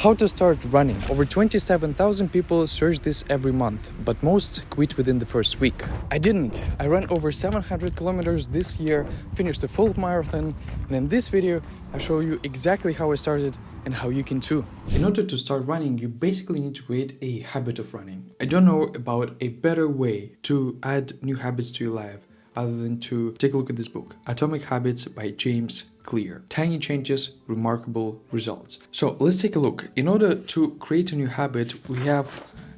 How to start running. Over 27,000 people search this every month, but most quit within the first week. I didn't. I ran over 700 kilometers this year, finished a full marathon, and in this video, I show you exactly how I started and how you can too. In order to start running, you basically need to create a habit of running. I don't know about a better way to add new habits to your life other than to take a look at this book, Atomic Habits by James Clear. Tiny changes, remarkable results. So let's take a look. In order to create a new habit, we have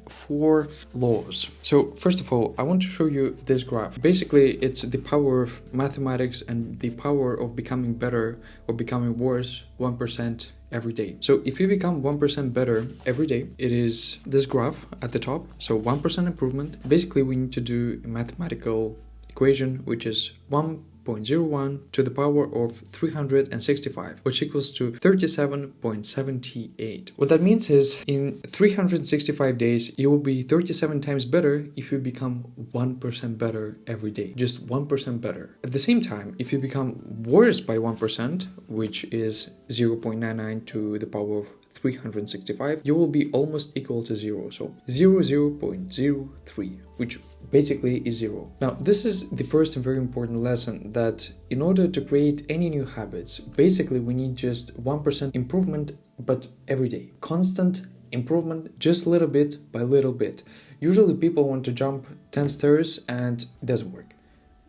4 laws. So first of all, I want to show you this graph. Basically, it's the power of mathematics and the power of becoming better or becoming worse 1% every day. So if you become 1% better every day, it is this graph at the top. So 1% improvement. Basically, we need to do a mathematical equation, which is 1.01 to the power of 365, which equals to 37.78. What that means is in 365 days, you will be 37 times better if you become 1% better every day, just 1% better. At the same time, if you become worse by 1%, which is 0.99 to the power of 365, you will be almost equal to 0. So 0.03, which basically is 0. Now, this is the first and very important lesson, that in order to create any new habits, basically we need just 1% improvement, but every day. Constant improvement, just little bit by little bit. Usually people want to jump 10 stairs and it doesn't work.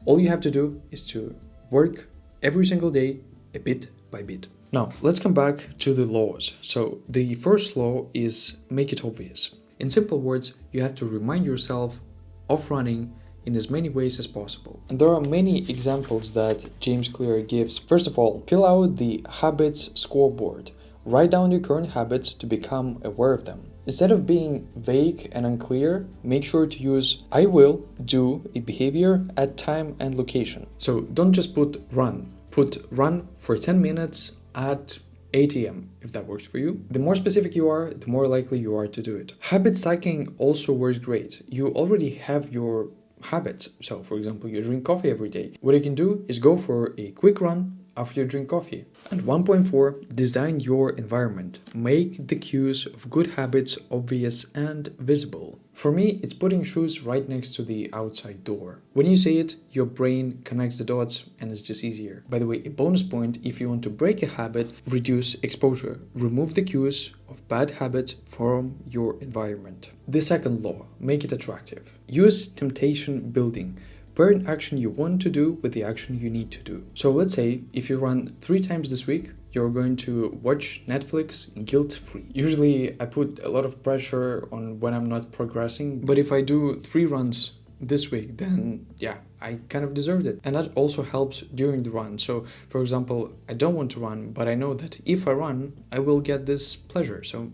All you have to do is to work every single day, a bit by bit. Now, let's come back to the laws. So the first law is make it obvious. In simple words, you have to remind yourself of running in as many ways as possible. And there are many examples that James Clear gives. First of all, fill out the habits scoreboard. Write down your current habits to become aware of them. Instead of being vague and unclear, make sure to use I will do a behavior at time and location. So don't just put run. Put run for 10 minutes at 8 a.m. if that works for you. The more specific you are, the more likely you are to do it. Habit stacking also works great. You already have your habits. So for example, you drink coffee every day. What you can do is go for a quick run after you drink coffee. And 1.4, design your environment. Make the cues of good habits obvious and visible. For me, it's putting shoes right next to the outside door. When you say it, your brain connects the dots and it's just easier. By the way, a bonus point, if you want to break a habit, reduce exposure. Remove the cues of bad habits from your environment. The second law, make it attractive. Use temptation building. Pair an action you want to do with the action you need to do. So let's say if you run 3 times this week, you're going to watch Netflix guilt-free. Usually I put a lot of pressure on when I'm not progressing, but if I do 3 runs this week, then yeah, I kind of deserved it. And that also helps during the run. So for example, I don't want to run, but I know that if I run, I will get this pleasure. So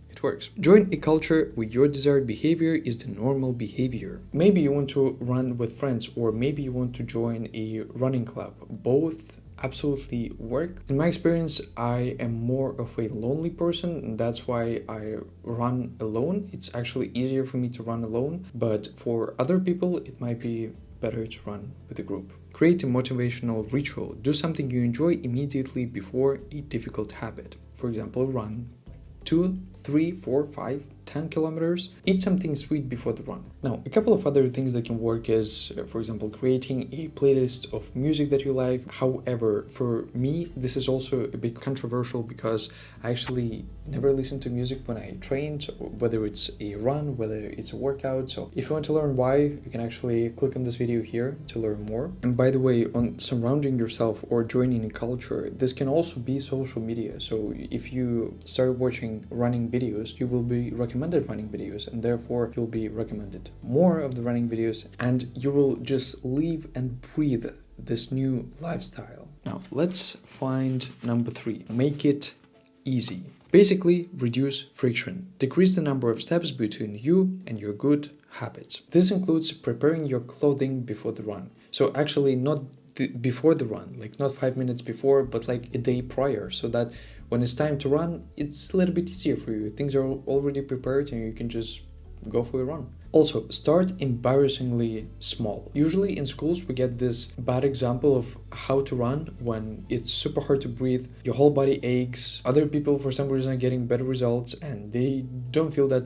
it works. Join a culture where your desired behavior is the normal behavior. Maybe you want to run with friends, or maybe you want to join a running club. Both absolutely work. In my experience, I am more of a lonely person, and that's why I run alone. It's actually easier for me to run alone, but for other people, it might be better to run with a group. Create a motivational ritual. Do something you enjoy immediately before a difficult habit. For example, run 2, 3, 4, 5, 10 kilometers. Eat something sweet before the run. Now, a couple of other things that can work is, for example, creating a playlist of music that you like. However, for me, this is also a bit controversial because I actually never listen to music when I train, so whether it's a run, whether it's a workout. So if you want to learn why, you can actually click on this video here to learn more. And by the way, on surrounding yourself or joining a culture, this can also be social media. So if you start watching running videos, you will be recommended running videos, and therefore you'll be recommended more of the running videos, and you will just live and breathe this new lifestyle. Now let's find number 3. Make it easy. Basically, reduce friction. Decrease the number of steps between you and your good habits. This includes preparing your clothing before the run. So actually not before the run, like not 5 minutes before, but like a day prior, so that when it's time to run, it's a little bit easier for you. Things are already prepared and you can just go for a run. Also, start embarrassingly small. Usually in schools we get this bad example of how to run when it's super hard to breathe, your whole body aches, other people for some reason are getting better results and they don't feel that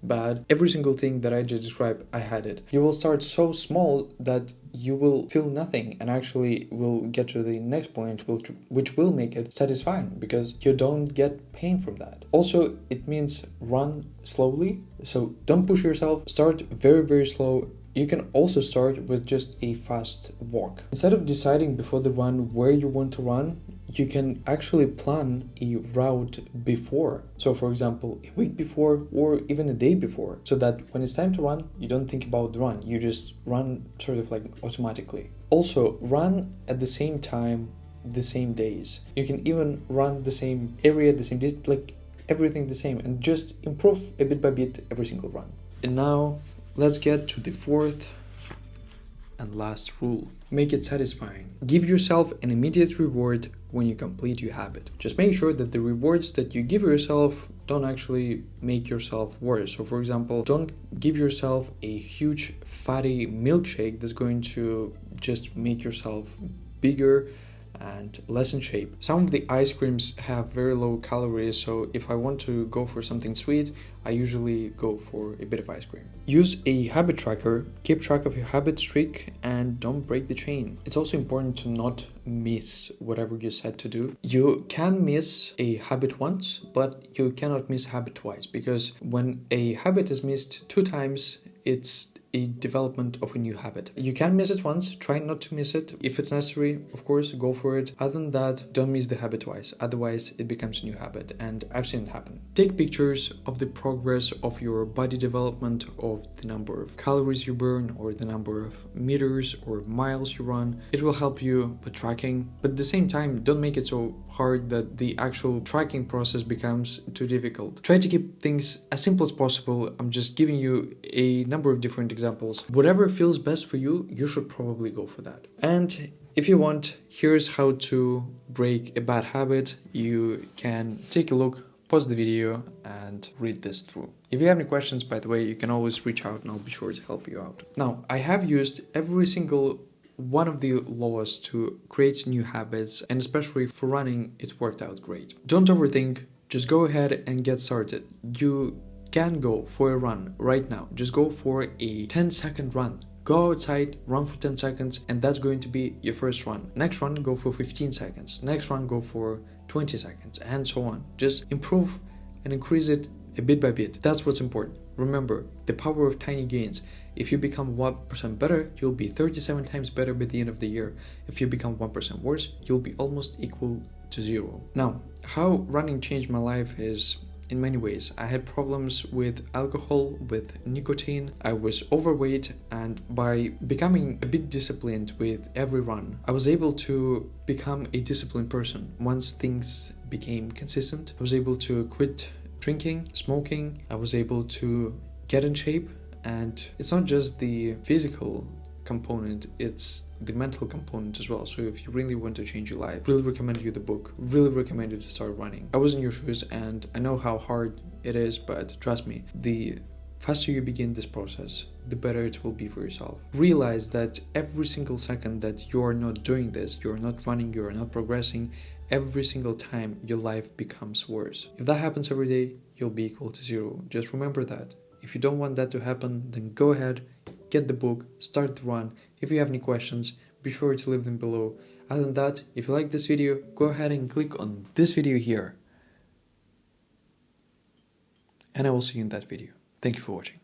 bad. Every single thing that I just described, I had it. You will start so small that you will feel nothing and actually will get to the next point, which will make it satisfying because you don't get pain from that. Also, it means run slowly, so don't push yourself. Start very, very slow. You can also start with just a fast walk. Instead of deciding before the run where you want to run, you can actually plan a route before. So for example, a week before or even a day before, so that when it's time to run, you don't think about the run. You just run sort of like automatically. Also, run at the same time, the same days. You can even run the same area, the same distance, like everything the same, and just improve a bit by bit every single run. And now let's get to the fourth and last rule. Make it satisfying. Give yourself an immediate reward when you complete your habit. Just make sure that the rewards that you give yourself don't actually make yourself worse. So for example, don't give yourself a huge fatty milkshake that's going to just make yourself bigger and less in shape. Some of the ice creams have very low calories, so if I want to go for something sweet, I usually go for a bit of ice cream. Use a habit tracker, keep track of your habit streak, and don't break the chain. It's also important to not miss whatever you set to do. You can miss a habit once, but you cannot miss a habit twice, because when a habit is missed 2 times, it's a development of a new habit. You can miss it once, try not to miss it. If it's necessary, of course, go for it. Other than that, don't miss the habit twice. Otherwise, it becomes a new habit, and I've seen it happen. Take pictures of the progress of your body development, of the number of calories you burn, or the number of meters or miles you run. It will help you with tracking, but at the same time, don't make it so hard that the actual tracking process becomes too difficult. Try to keep things as simple as possible. I'm just giving you a number of different examples. Whatever feels best for you, you should probably go for that. And if you want, here's how to break a bad habit. You can take a look, pause the video, and read this through. If you have any questions, by the way, you can always reach out and I'll be sure to help you out. Now, I have used every single one of the laws to create new habits, and especially for running, it worked out great. Don't overthink, just go ahead and get started. You can go for a run right now. Just go for a 10-second run. Go outside, run for 10 seconds, and that's going to be your first run. Next run, go for 15 seconds. Next run, go for 20 seconds, and so on. Just improve and increase it a bit by bit. That's what's important. Remember, the power of tiny gains. If you become 1% better, you'll be 37 times better by the end of the year. If you become 1% worse, you'll be almost equal to 0. Now, how running changed my life is in many ways. I had problems with alcohol, with nicotine. I was overweight, and by becoming a bit disciplined with every run, I was able to become a disciplined person. Once things became consistent, I was able to quit drinking, smoking. I was able to get in shape, and it's not just the physical component, it's the mental component as well. So if you really want to change your life, really recommend you the book, really recommend you to start running. I was in your shoes and I know how hard it is, but trust me, the faster you begin this process, the better it will be for yourself. Realize that every single second that you're not doing this, you're not running, you're not progressing, every single time your life becomes worse. If that happens every day, you'll be equal to 0. Just remember that. If you don't want that to happen, then go ahead, get the book, start the run. If you have any questions, be sure to leave them below. Other than that, if you like this video, go ahead and click on this video here. And I will see you in that video. Thank you for watching.